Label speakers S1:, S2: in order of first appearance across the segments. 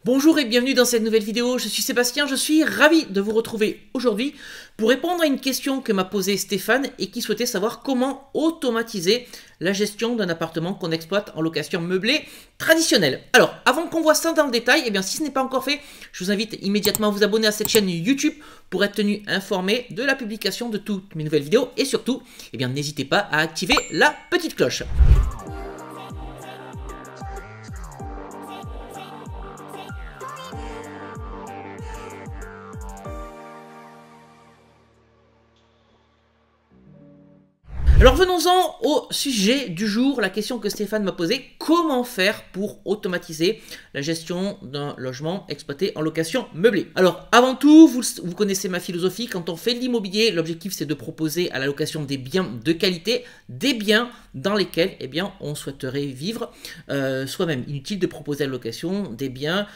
S1: Bonjour et bienvenue dans cette nouvelle vidéo, je suis Sébastien, je suis ravi de vous retrouver aujourd'hui pour répondre à une question que m'a posée Stéphane et qui souhaitait savoir comment automatiser la gestion d'un appartement qu'on exploite en location meublée traditionnelle. Alors, avant qu'on voit ça dans le détail, si ce n'est pas encore fait, je vous invite immédiatement à vous abonner à cette chaîne YouTube pour être tenu informé de la publication de toutes mes nouvelles vidéos et surtout, n'hésitez pas à activer la petite cloche. Alors venons-en au sujet du jour, la question que Stéphane m'a posée, comment faire pour automatiser la gestion d'un logement exploité en location meublée? Alors avant tout, vous connaissez ma philosophie, quand on fait de l'immobilier, l'objectif c'est de proposer à la location des biens de qualité, des biens dans lesquels on souhaiterait vivre, soit même inutile de proposer à la location des biens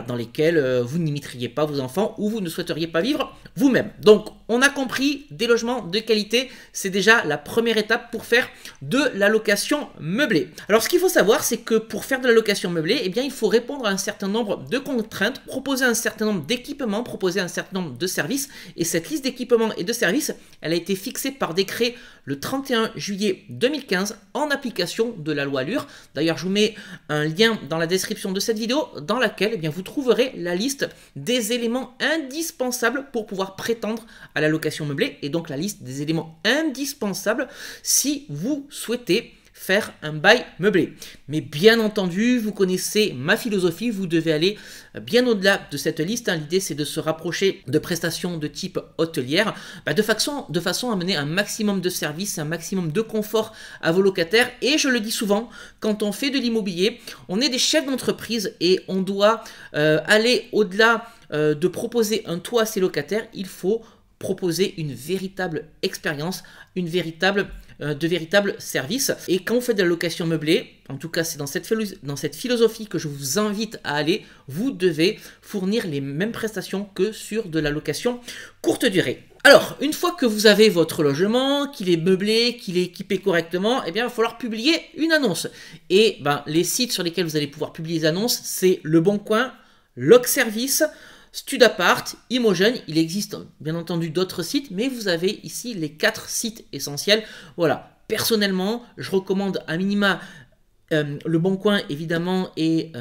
S1: dans lesquels vous n'imiteriez pas vos enfants ou vous ne souhaiteriez pas vivre vous-même. Donc on a compris, des logements de qualité, c'est déjà la première étape pour faire de la location meublée. Alors ce qu'il faut savoir, c'est que pour faire de la location meublée, il faut répondre à un certain nombre de contraintes, proposer un certain nombre d'équipements, proposer un certain nombre de services. Et cette liste d'équipements et de services, elle a été fixée par décret le 31 juillet 2015 en application de la loi ALUR. D'ailleurs, je vous mets un lien dans la description de cette vidéo dans laquelle vous trouverez la liste des éléments indispensables pour pouvoir prétendre à la location meublée et donc la liste des éléments indispensables si vous souhaitez faire un bail meublé. Mais bien entendu, vous connaissez ma philosophie, vous devez aller bien au-delà de cette liste. L'idée, c'est de se rapprocher de prestations de type hôtelière, de façon à mener un maximum de services, un maximum de confort à vos locataires. Et je le dis souvent, quand on fait de l'immobilier, on est des chefs d'entreprise et on doit aller au-delà de proposer un toit à ses locataires. Il faut proposer une véritable expérience, de véritables services. Et quand vous faites de la location meublée, en tout cas c'est dans cette philosophie que je vous invite à aller, vous devez fournir les mêmes prestations que sur de la location courte durée. Alors, une fois que vous avez votre logement, qu'il est meublé, qu'il est équipé correctement, il va falloir publier une annonce. Et les sites sur lesquels vous allez pouvoir publier les annonces, c'est Le Bon Coin, Locservice, Studapart, Imogen. Il existe bien entendu d'autres sites, mais vous avez ici les 4 sites essentiels. Voilà, personnellement, je recommande à minima Le Bon Coin évidemment et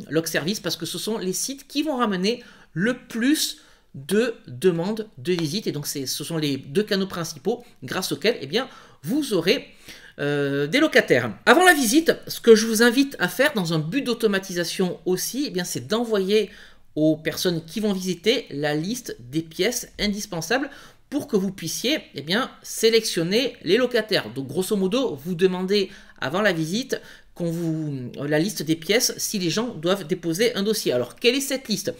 S1: Locservice parce que ce sont les sites qui vont ramener le plus de demandes de visite et donc ce sont les 2 canaux principaux grâce auxquels vous aurez des locataires. Avant la visite, ce que je vous invite à faire dans un but d'automatisation aussi, c'est d'envoyer aux personnes qui vont visiter la liste des pièces indispensables pour que vous puissiez sélectionner les locataires. Donc grosso modo, vous demandez avant la visite la liste des pièces si les gens doivent déposer un dossier. Alors quelle est cette liste ?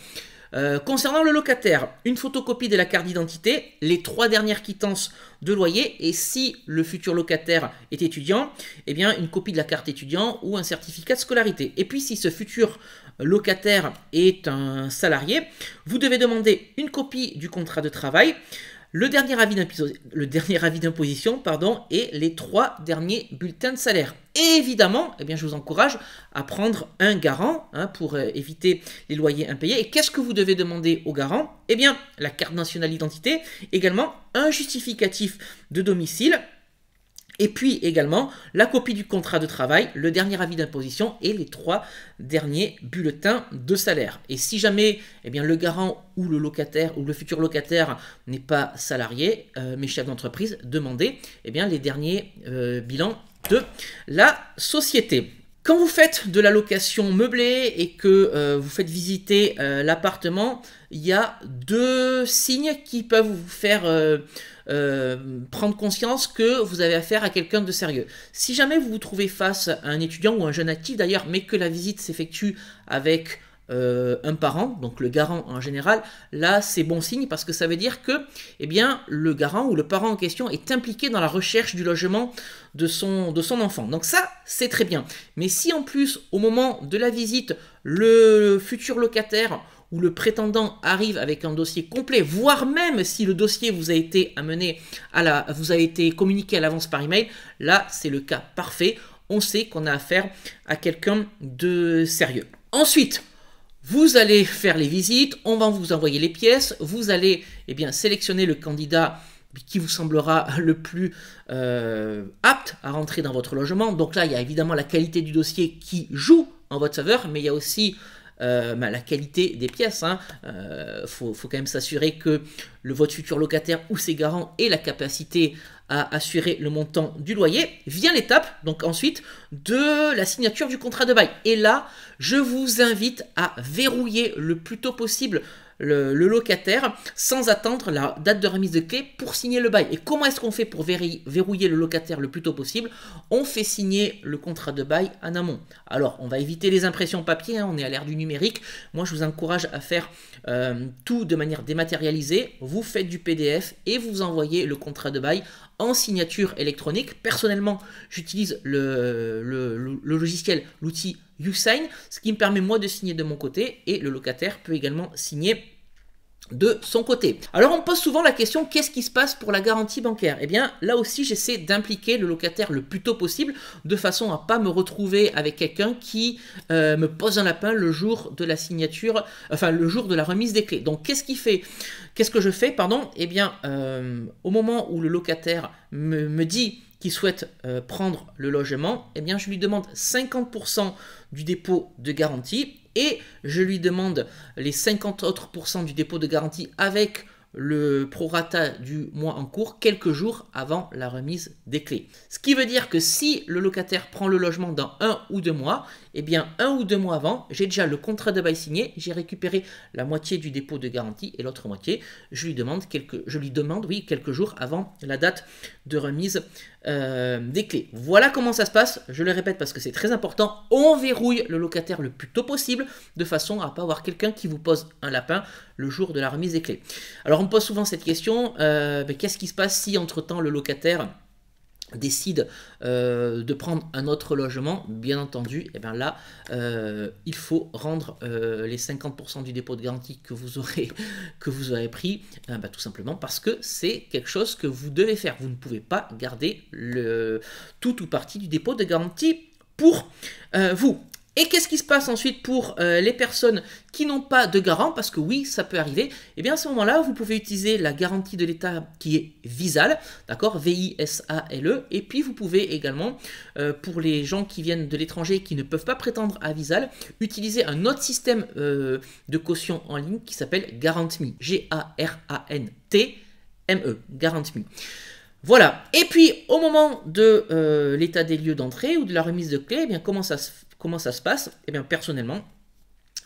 S1: Concernant le locataire, une photocopie de la carte d'identité, les 3 dernières quittances de loyer et si le futur locataire est étudiant, une copie de la carte étudiant ou un certificat de scolarité. Et puis si ce futur locataire est un salarié, vous devez demander une copie du contrat de travail, le dernier avis d'imposition et les 3 derniers bulletins de salaire. Et évidemment, je vous encourage à prendre un garant pour éviter les loyers impayés. Et qu'est-ce que vous devez demander au garant ? La carte nationale d'identité, également un justificatif de domicile, et puis également la copie du contrat de travail, le dernier avis d'imposition et les 3 derniers bulletins de salaire. Et si jamais le garant ou le locataire ou le futur locataire n'est pas salarié, mais chef d'entreprise, demandez les derniers bilans de la société. Quand vous faites de la location meublée et que vous faites visiter l'appartement, il y a 2 signes qui peuvent vous faire prendre conscience que vous avez affaire à quelqu'un de sérieux. Si jamais vous vous trouvez face à un étudiant ou un jeune actif d'ailleurs, mais que la visite s'effectue avec un parent, donc le garant en général, là c'est bon signe parce que ça veut dire que le garant ou le parent en question est impliqué dans la recherche du logement de son enfant. Donc ça c'est très bien. Mais si en plus au moment de la visite le futur locataire ou le prétendant arrive avec un dossier complet, voire même si le dossier vous a été communiqué à l'avance par email, là c'est le cas parfait. On sait qu'on a affaire à quelqu'un de sérieux. Ensuite, Vous allez faire les visites, on va vous envoyer les pièces, vous allez sélectionner le candidat qui vous semblera le plus apte à rentrer dans votre logement. Donc là, il y a évidemment la qualité du dossier qui joue en votre faveur, mais il y a aussi la qualité des pièces. Faut quand même s'assurer que votre futur locataire ou ses garants aient la capacité à assurer le montant du loyer. Vient l'étape, donc ensuite, de la signature du contrat de bail. Et là, je vous invite à verrouiller le plus tôt possible le locataire sans attendre la date de remise de clé pour signer le bail. Et comment est-ce qu'on fait pour verrouiller le locataire le plus tôt possible? On fait signer le contrat de bail en amont. Alors, on va éviter les impressions papier, on est à l'ère du numérique. Moi, je vous encourage à faire tout de manière dématérialisée. Vous faites du PDF et vous envoyez le contrat de bail en signature électronique. Personnellement, j'utilise le logiciel, l'outil YouSign, ce qui me permet moi de signer de mon côté et le locataire peut également signer de son côté. Alors on me pose souvent la question, qu'est-ce qui se passe pour la garantie bancaire? Eh bien là aussi j'essaie d'impliquer le locataire le plus tôt possible de façon à pas me retrouver avec quelqu'un qui me pose un lapin le jour de la signature, enfin le jour de la remise des clés. Donc qu'est-ce que je fais, pardon? Eh bien au moment où le locataire me dit qu'il souhaite prendre le logement, eh bien je lui demande 50% du dépôt de garantie et je lui demande les 50 autres % du dépôt de garantie avec le prorata du mois en cours quelques jours avant la remise des clés. Ce qui veut dire que si le locataire prend le logement dans 1 ou 2 mois, eh bien 1 ou 2 mois avant, j'ai déjà le contrat de bail signé, j'ai récupéré la moitié du dépôt de garantie et l'autre moitié, je lui demande quelques jours avant la date de remise des clés. Voilà comment ça se passe, je le répète parce que c'est très important, on verrouille le locataire le plus tôt possible de façon à ne pas avoir quelqu'un qui vous pose un lapin le jour de la remise des clés. Alors on me pose souvent cette question, qu'est-ce qui se passe si entre-temps le locataire décide de prendre un autre logement? Bien entendu, et bien là, il faut rendre les 50% du dépôt de garantie que vous aurez pris, tout simplement parce que c'est quelque chose que vous devez faire. Vous ne pouvez pas garder tout ou partie du dépôt de garantie pour vous. Et qu'est-ce qui se passe ensuite pour les personnes qui n'ont pas de garant? Parce que oui, ça peut arriver. Et bien à ce moment-là, vous pouvez utiliser la garantie de l'État qui est Visale, d'accord, V-I-S-A-L-E. Et puis vous pouvez également, pour les gens qui viennent de l'étranger et qui ne peuvent pas prétendre à Visale, utiliser un autre système de caution en ligne qui s'appelle GarantMe, G-A-R-A-N-T-M-E, GarantMe. Voilà. Et puis au moment de l'état des lieux d'entrée ou de la remise de clé, eh bien comment ça se passe? Eh bien personnellement,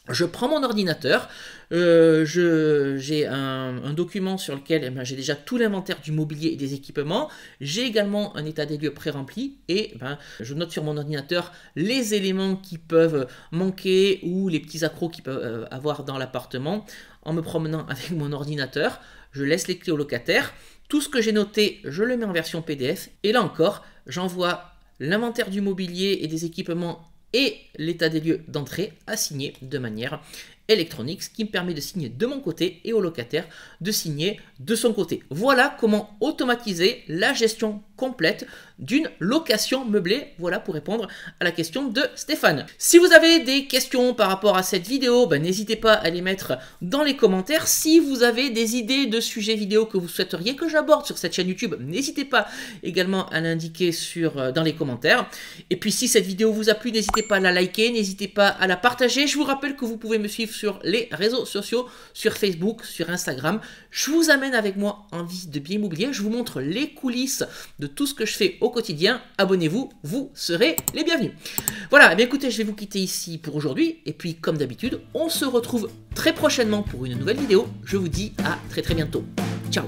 S1: je prends mon ordinateur, j'ai un document sur lequel j'ai déjà tout l'inventaire du mobilier et des équipements, j'ai également un état des lieux pré-rempli et je note sur mon ordinateur les éléments qui peuvent manquer ou les petits accros qu'ils peuvent avoir dans l'appartement. En me promenant avec mon ordinateur, je laisse les clés au locataire, tout ce que j'ai noté, je le mets en version PDF et là encore, j'envoie l'inventaire du mobilier et des équipements et l'état des lieux d'entrée à signer de manière électronique, ce qui me permet de signer de mon côté et au locataire de signer de son côté. Voilà comment automatiser la gestion complète d'une location meublée. Voilà pour répondre à la question de Stéphane. Si vous avez des questions par rapport à cette vidéo, n'hésitez pas à les mettre dans les commentaires. Si vous avez des idées de sujets vidéo que vous souhaiteriez que j'aborde sur cette chaîne YouTube, n'hésitez pas également à l'indiquer dans les commentaires. Et puis si cette vidéo vous a plu, n'hésitez pas à la liker, n'hésitez pas à la partager. Je vous rappelle que vous pouvez me suivre sur les réseaux sociaux, sur Facebook, sur Instagram. Je vous amène avec moi en visite de biens immobiliers. Je vous montre les coulisses de tout ce que je fais au quotidien. Abonnez-vous, vous serez les bienvenus. Voilà, bien écoutez, je vais vous quitter ici pour aujourd'hui. Et puis, comme d'habitude, on se retrouve très prochainement pour une nouvelle vidéo. Je vous dis à très bientôt. Ciao.